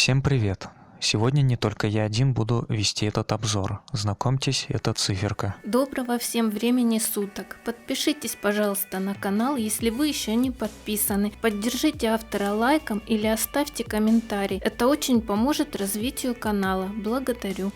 Всем привет! Сегодня не только я один буду вести этот обзор. Знакомьтесь, это Циферка. Доброго всем времени суток. Подпишитесь, пожалуйста, на канал, если вы еще не подписаны. Поддержите автора лайком или оставьте комментарий. Это очень поможет развитию канала. Благодарю.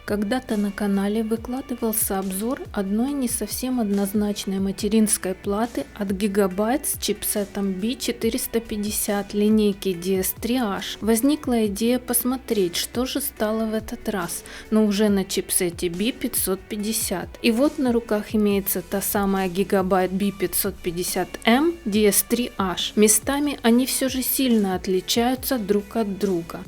Когда-то на канале выкладывался обзор одной не совсем однозначной материнской платы от Gigabyte с чипсетом B450 линейки DS3H. Возникла идея посмотреть, что же стало в этот раз, но уже на чипсете B550. И вот на руках имеется та самая Gigabyte B550M DS3H. Местами они все же сильно отличаются друг от друга.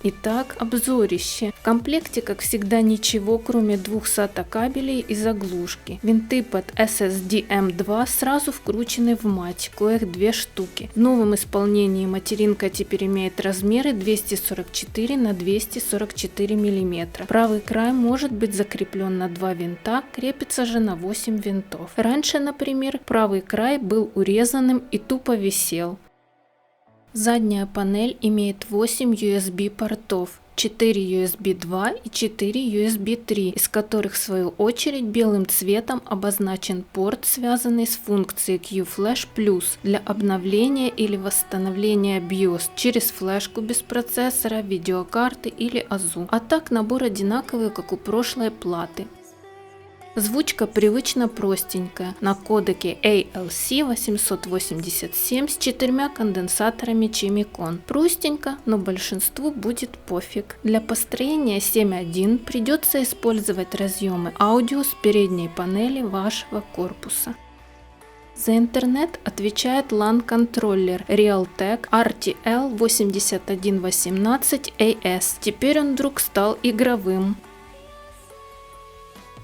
Итак, обзорище. В комплекте, как всегда, ничего, кроме двух SATA кабелей и заглушки. Винты под SSD M2 сразу вкручены в мать, коих 2 штуки. В новом исполнении материнка теперь имеет размеры 244 на 244 мм. Правый край может быть закреплен на 2 винта, крепится же на 8 винтов. Раньше, например, правый край был урезанным и тупо висел. Задняя панель имеет 8 USB портов, 4 USB 2 и 4 USB 3, из которых в свою очередь белым цветом обозначен порт, связанный с функцией QFlash Plus для обновления или восстановления BIOS через флешку без процессора, видеокарты или АЗУ. А так набор одинаковый, как у прошлой платы. Звучка привычно простенькая, на кодеке ALC887 с 4 конденсаторами Chimicon. Простенько, но большинству будет пофиг. Для построения 7.1 придется использовать разъемы аудио с передней панели вашего корпуса. За интернет отвечает LAN-контроллер Realtek RTL8118AS. Теперь он вдруг стал игровым.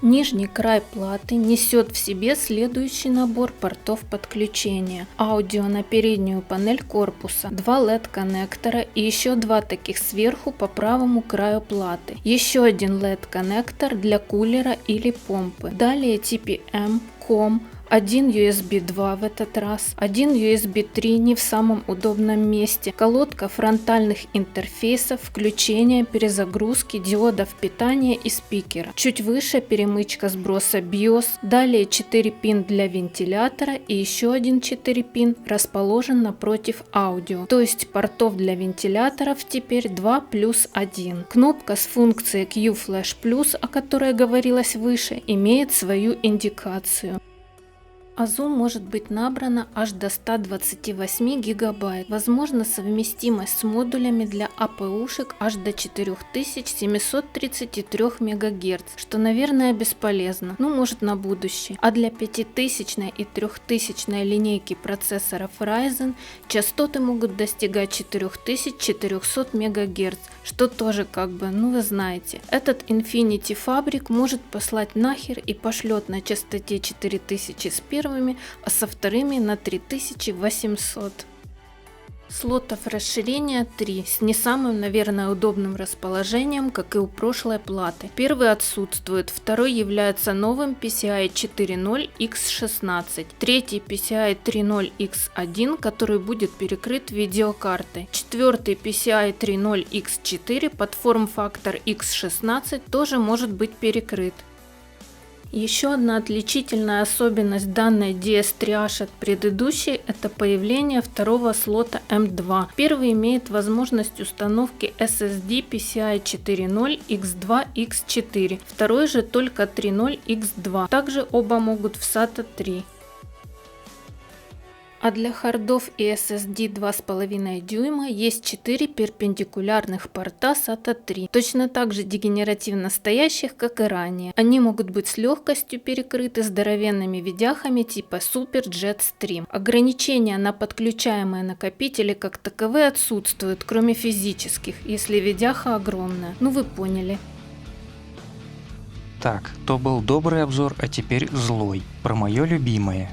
Нижний край платы несет в себе следующий набор портов подключения. Аудио на переднюю панель корпуса, 2 LED-коннектора и еще 2 таких сверху по правому краю платы. Еще один LED-коннектор для кулера или помпы. Далее TPM, COM, один USB 2 в этот раз, один USB 3 не в самом удобном месте, колодка фронтальных интерфейсов, включения, перезагрузки, диодов питания и спикера. Чуть выше перемычка сброса BIOS, далее 4 пин для вентилятора и еще один 4 пин расположен напротив аудио, то есть портов для вентиляторов теперь 2 плюс 1. Кнопка с функцией QFlash Plus, о которой говорилось выше, имеет свою индикацию. АЗУ может быть набрано аж до 128 гигабайт. Возможно совместимость с модулями для АПУшек аж до 4733 МГц, что, наверное, бесполезно, ну может на будущее. А для 5000 и 3000 линейки процессоров Ryzen частоты могут достигать 4400 МГц, что тоже как бы, ну вы знаете. Этот Infinity Fabric может послать нахер и пошлет на частоте 4000 с первыми, а со вторыми на 3800. Слотов расширения 3 с не самым, наверное, удобным расположением, как и у прошлой платы. Первый отсутствует, второй является новым PCI 4.0 X16, третий PCI 3.0 X1, который будет перекрыт видеокартой. Четвертый PCI 3.0 X4 под форм-фактор X16 тоже может быть перекрыт. Еще одна отличительная особенность данной DS3H от предыдущей – это появление второго слота M2. Первый имеет возможность установки SSD PCI 4.0 X2 X4, второй же только 3.0 X2. Также оба могут в SATA 3. А для хардов и SSD 2,5 дюйма есть 4 перпендикулярных порта SATA 3, точно так же дегенеративно стоящих, как и ранее. Они могут быть с легкостью перекрыты здоровенными видяхами типа Super Jet Stream. Ограничения на подключаемые накопители как таковые отсутствуют, кроме физических, если видяха огромная. Ну вы поняли. Так, то был добрый обзор, а теперь злой, про мое любимое.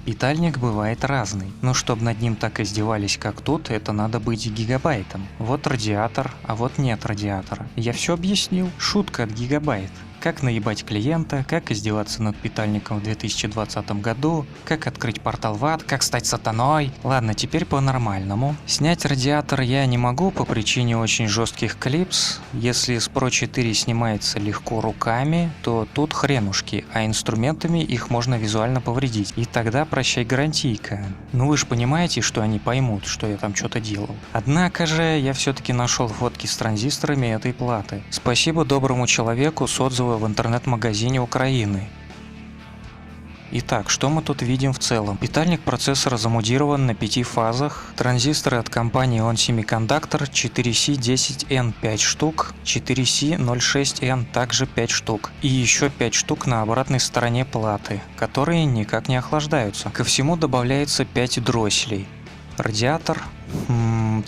Питальник бывает разный, но чтобы над ним так издевались, как тут, это надо быть гигабайтом. Вот радиатор, а вот нет радиатора. Я все объяснил, шутка от Gigabyte. как наебать клиента, как издеваться над питальником в 2020 году, как открыть портал в ад, как стать сатаной. Ладно, теперь по-нормальному. Снять радиатор я не могу по причине очень жестких клипс. Если с Pro 4 снимается легко руками, то тут хренушки, а инструментами их можно визуально повредить. И тогда прощай гарантийка. Ну вы же понимаете, что они поймут, что я там что-то делал. Однако же я все-таки нашел фотки с транзисторами этой платы. Спасибо доброму человеку с отзыва в интернет-магазине Украины. Итак, что мы тут видим в целом? Питальник процессора замудирован на 5 фазах. Транзисторы от компании ON Semiconductor 4C10N 5 штук, 4C06N также 5 штук. И еще 5 штук на обратной стороне платы, которые никак не охлаждаются. Ко всему добавляется 5 дросселей. Радиатор.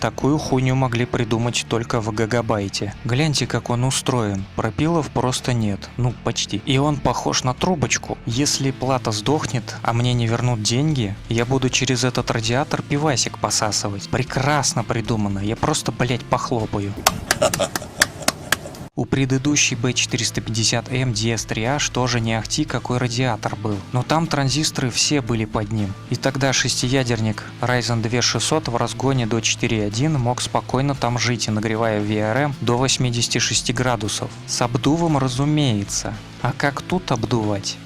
Такую хуйню могли придумать только в гигабайте. Гляньте, как он устроен. Пропилов просто нет. Ну, почти. И он похож на трубочку. Если плата сдохнет, а мне не вернут деньги, я буду через этот радиатор пивасик посасывать. Прекрасно придумано. Я просто, блять, похлопаю. У предыдущей B450M DS3H тоже не ахти какой радиатор был, но там транзисторы все были под ним. И тогда шестиядерник Ryzen 2600 в разгоне до 4.1 мог спокойно там жить и нагревая VRM до 86 градусов. С обдувом, разумеется. А как тут обдувать?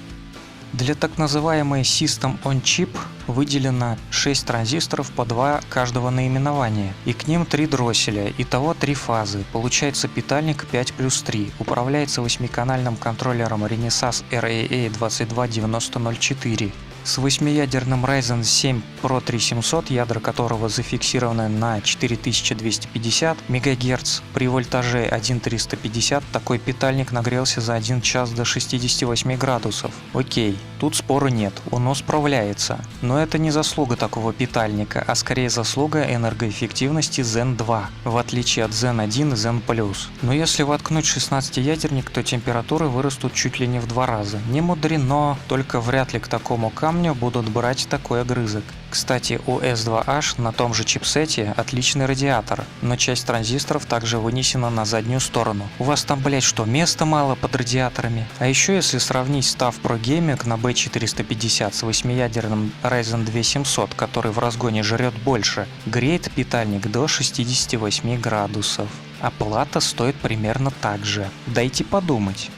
Для так называемой System on Chip выделено 6 транзисторов по 2 каждого наименования, и к ним 3 дросселя, итого 3 фазы. Получается питальник 5+3, управляется 8-канальным контроллером Renesas RAA229004. С 8-ядерным Ryzen 7 Pro 3700, ядра которого зафиксированы на 4250 МГц, при вольтаже 1,350 такой питальник нагрелся за 1 час до 68 градусов. Окей, тут спора нет, он справляется. Но это не заслуга такого питальника, а скорее заслуга энергоэффективности Zen 2, в отличие от Zen 1 и Zen Plus. Но если воткнуть 16-ядерник, то температуры вырастут чуть ли не в 2 раза. Не мудрено, только вряд ли к такому камню будут брать такой огрызок. Кстати, у S2H на том же чипсете отличный радиатор, но часть транзисторов также вынесена на заднюю сторону. У вас там, блять, что, места мало под радиаторами? А еще если сравнить став Pro Gaming на B450 с 8-ядерным Ryzen 2700, который в разгоне жрет больше, греет питальник до 68 градусов. А плата стоит примерно так же. Дайте подумать.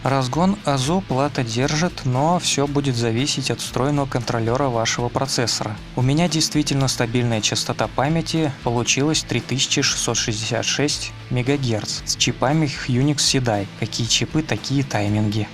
Разгон АЗУ плата держит, но все будет зависеть от встроенного контроллера вашего процессора. У меня действительно стабильная частота памяти получилась 3666 МГц с чипами Hynix SEDAI. Какие чипы, такие тайминги.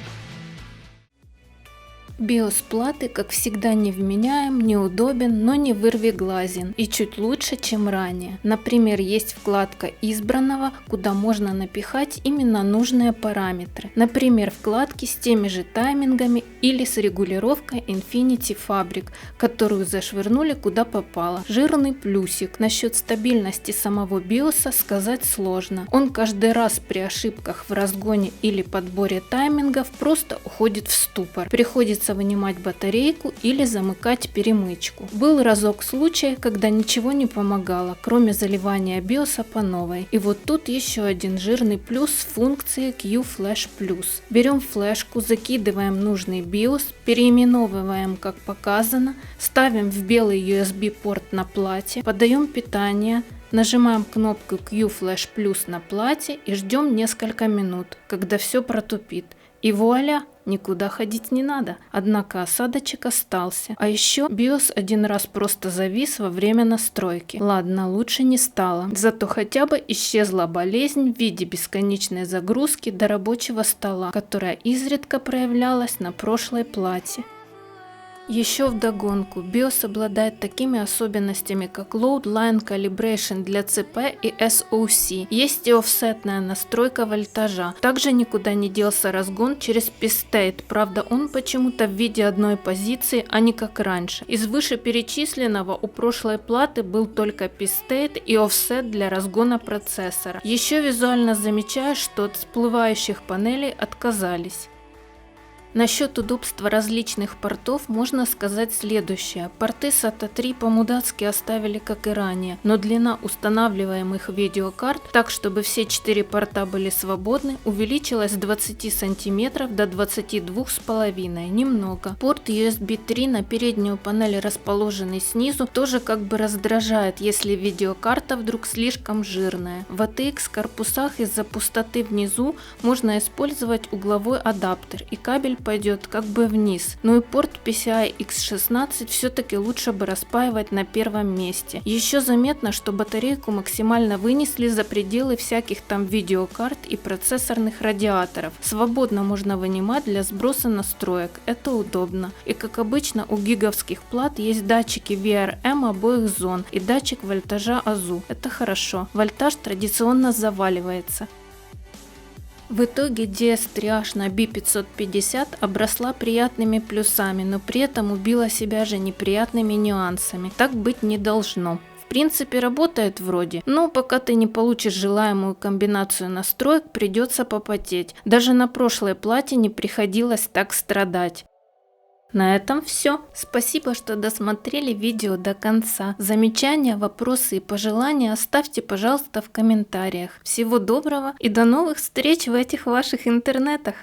BIOS платы, как всегда, невменяем, неудобен, но не вырвиглазен и чуть лучше, чем ранее. Например, есть вкладка избранного, куда можно напихать именно нужные параметры. Например, вкладки с теми же таймингами или с регулировкой Infinity Fabric, которую зашвырнули куда попало. Жирный плюсик. Насчет стабильности самого BIOS сказать сложно. Он каждый раз при ошибках в разгоне или подборе таймингов просто уходит в ступор. Приходится вынимать батарейку или замыкать перемычку. Был разок случай, когда ничего не помогало, кроме заливания BIOS по новой. И вот тут еще один жирный плюс функции Q-Flash Plus. Берем флешку, закидываем нужный BIOS, переименовываем как показано, ставим в белый USB порт на плате, подаем питание, нажимаем кнопку Q-Flash Plus на плате и ждем несколько минут, когда все протупит. И вуаля! Никуда ходить не надо. Однако осадочек остался. А еще BIOS один раз просто завис во время настройки. Ладно, лучше не стало. Зато хотя бы исчезла болезнь в виде бесконечной загрузки до рабочего стола, которая изредка проявлялась на прошлой плате. Еще вдогонку, BIOS обладает такими особенностями, как Load Line Calibration для CP и SoC. Есть и офсетная настройка вольтажа. Также никуда не делся разгон через P-State, правда он почему-то в виде одной позиции, а не как раньше. Из вышеперечисленного у прошлой платы был только P-State и офсет для разгона процессора. Еще визуально замечаю, что от всплывающих панелей отказались. Насчет удобства различных портов можно сказать следующее. Порты SATA 3 по-мудацки оставили как и ранее, но длина устанавливаемых видеокарт, так чтобы все 4 порта были свободны, увеличилась с 20 см до 22,5 немного. Порт USB 3 на переднюю панель, расположенный снизу, тоже как бы раздражает, если видеокарта вдруг слишком жирная. В ATX корпусах из-за пустоты внизу можно использовать угловой адаптер, и кабель пойдет как бы вниз. Ну и порт PCI X16 все-таки лучше бы распаивать на первом месте. Еще заметно, что батарейку максимально вынесли за пределы всяких там видеокарт и процессорных радиаторов. Свободно можно вынимать для сброса настроек, это удобно. И как обычно у гиговских плат есть датчики VRM обоих зон и датчик вольтажа АЗУ, это хорошо. Вольтаж традиционно заваливается. В итоге DS3H на B550 обросла приятными плюсами, но при этом убила себя же неприятными нюансами. Так быть не должно. В принципе, работает вроде, но пока ты не получишь желаемую комбинацию настроек, придется попотеть. Даже на прошлой плате не приходилось так страдать. На этом все. Спасибо, что досмотрели видео до конца. Замечания, вопросы и пожелания оставьте, пожалуйста, в комментариях. Всего доброго и до новых встреч в этих ваших интернетах.